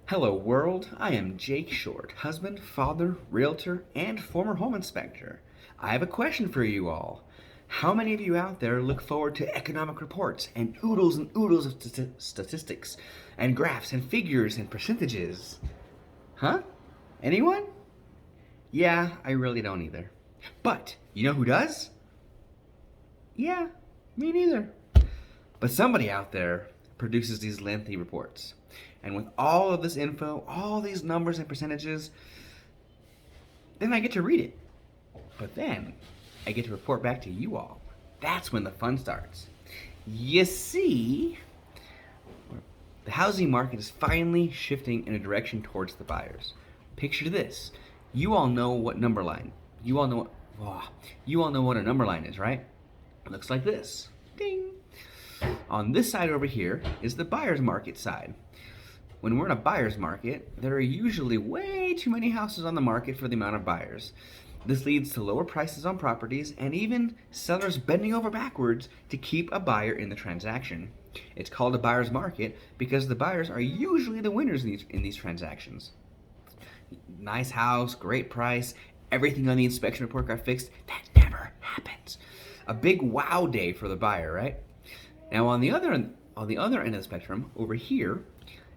Hello world, I am Jake Short, husband, father, realtor, and former home inspector. I have a question for you all. How many of you out there look forward to economic reports and oodles of statistics and graphs and figures and percentages? Huh? Anyone? Yeah, I really don't either. But you know who does? Yeah, me neither. But somebody out there produces these lengthy reports. And with all of this info, all these numbers and percentages, then I get to read it. But then I get to report back to you all. That's when the fun starts. You see, the housing market is finally shifting in a direction towards the buyers. Picture this. You all know what number line. You all know what a number line is, right? It looks like this. Ding. On this side over here is the buyer's market side. When we're in a buyer's market, there are usually way too many houses on the market for the amount of buyers. This leads to lower prices on properties and even sellers bending over backwards to keep a buyer in the transaction. It's called a buyer's market because the buyers are usually the winners in these transactions. Nice house, great price, everything on the inspection report got fixed. That never happens. A big wow day for the buyer, right? Now on the other end of the spectrum, over here,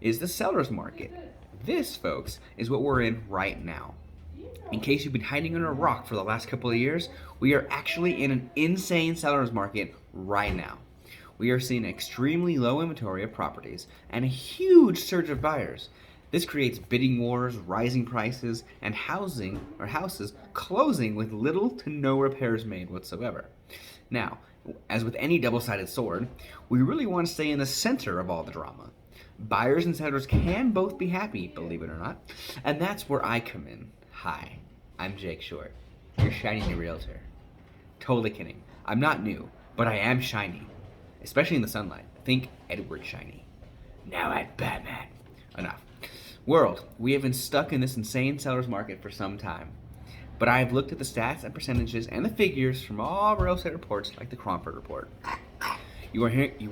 is the seller's market. This, folks, is what we're in right now. In case you've been hiding under a rock for the last couple of years, we are actually in an insane seller's market right now. We are seeing extremely low inventory of properties and a huge surge of buyers. This creates bidding wars, rising prices, and houses closing with little to no repairs made whatsoever. Now, as with any double-sided sword, we really want to stay in the center of all the drama. Buyers and sellers can both be happy, believe it or not, and that's where I come in. Hi, I'm Jake Short, your shiny new realtor. Totally kidding. I'm not new, but I am shiny, especially in the sunlight. Think Edward shiny. Now at Batman. Enough. World, we have been stuck in this insane seller's market for some time, but I have looked at the stats and percentages and the figures from all real estate reports like the Cromford Report. You are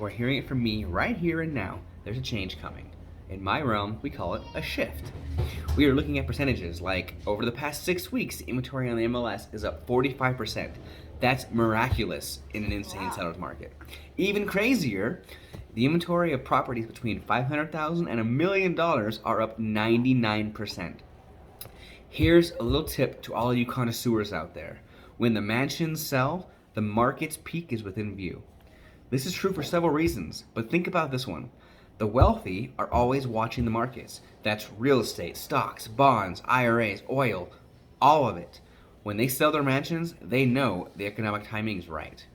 hearing it from me right here and now. There's a change coming. In my realm, we call it a shift. We are looking at percentages like over the past 6 weeks, the inventory on the MLS is up 45%. That's miraculous in an insane seller's market. Even crazier, the inventory of properties between $500,000 and $1 million are up 99%. Here's a little tip to all you connoisseurs out there. When the mansions sell, the market's peak is within view. This is true for several reasons, but think about this one. The wealthy are always watching the markets. That's real estate, stocks, bonds, IRAs, oil, all of it. When they sell their mansions, they know the economic timing is right.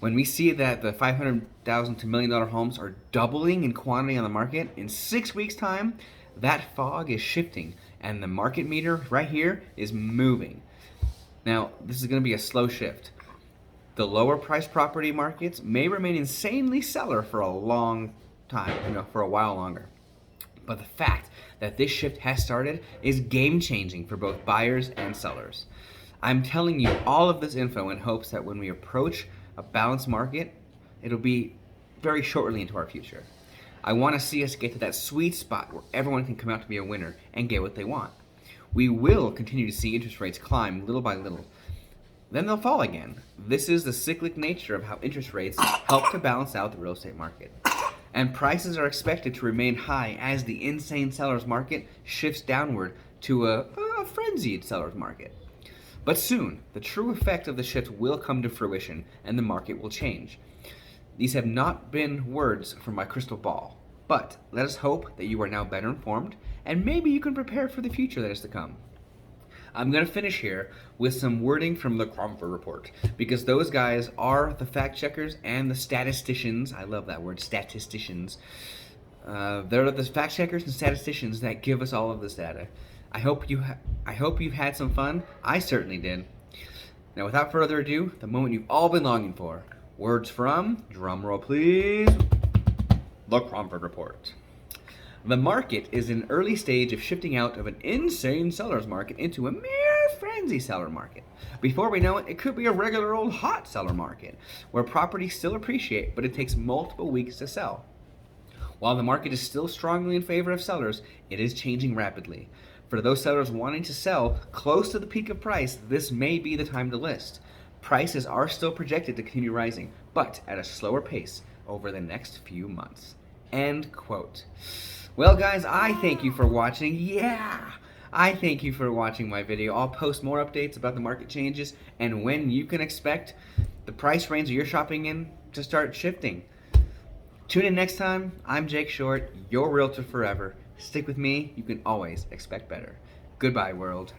When we see that the $500,000 to $1 million homes are doubling in quantity on the market, in 6 weeks' time, that fog is shifting, and the market meter right here is moving. Now, this is going to be a slow shift. The lower priced property markets may remain insanely seller for a long time, for a while longer. But the fact that this shift has started is game-changing for both buyers and sellers. I'm telling you all of this info in hopes that when we approach a balanced market, it'll be very shortly into our future. I want to see us get to that sweet spot where everyone can come out to be a winner and get what they want. We will continue to see interest rates climb little by little. Then they'll fall again. This is the cyclic nature of how interest rates help to balance out the real estate market. And prices are expected to remain high as the insane seller's market shifts downward to a frenzied seller's market. But soon, the true effect of the shift will come to fruition and the market will change. These have not been words from my crystal ball, but let us hope that you are now better informed and maybe you can prepare for the future that is to come. I'm going to finish here with some wording from the Cromford Report, because those guys are the fact checkers and the statisticians. I love that word, statisticians. They're the fact checkers and statisticians that give us all of this data. I hope you've had some fun. I certainly did. Now, without further ado, the moment you've all been longing for. Words from, drumroll please, the Cromford Report. The market is in an early stage of shifting out of an insane seller's market into a mere frenzy seller market. Before we know it, it could be a regular old hot seller market, where properties still appreciate, but it takes multiple weeks to sell. While the market is still strongly in favor of sellers, it is changing rapidly. For those sellers wanting to sell close to the peak of price, this may be the time to list. Prices are still projected to continue rising, but at a slower pace over the next few months. End quote. Well, guys, I thank you for watching. I thank you for watching my video. I'll post more updates about the market changes and when you can expect the price range that you're shopping in to start shifting. Tune in next time. I'm Jake Short, your realtor forever. Stick with me. You can always expect better. Goodbye, world.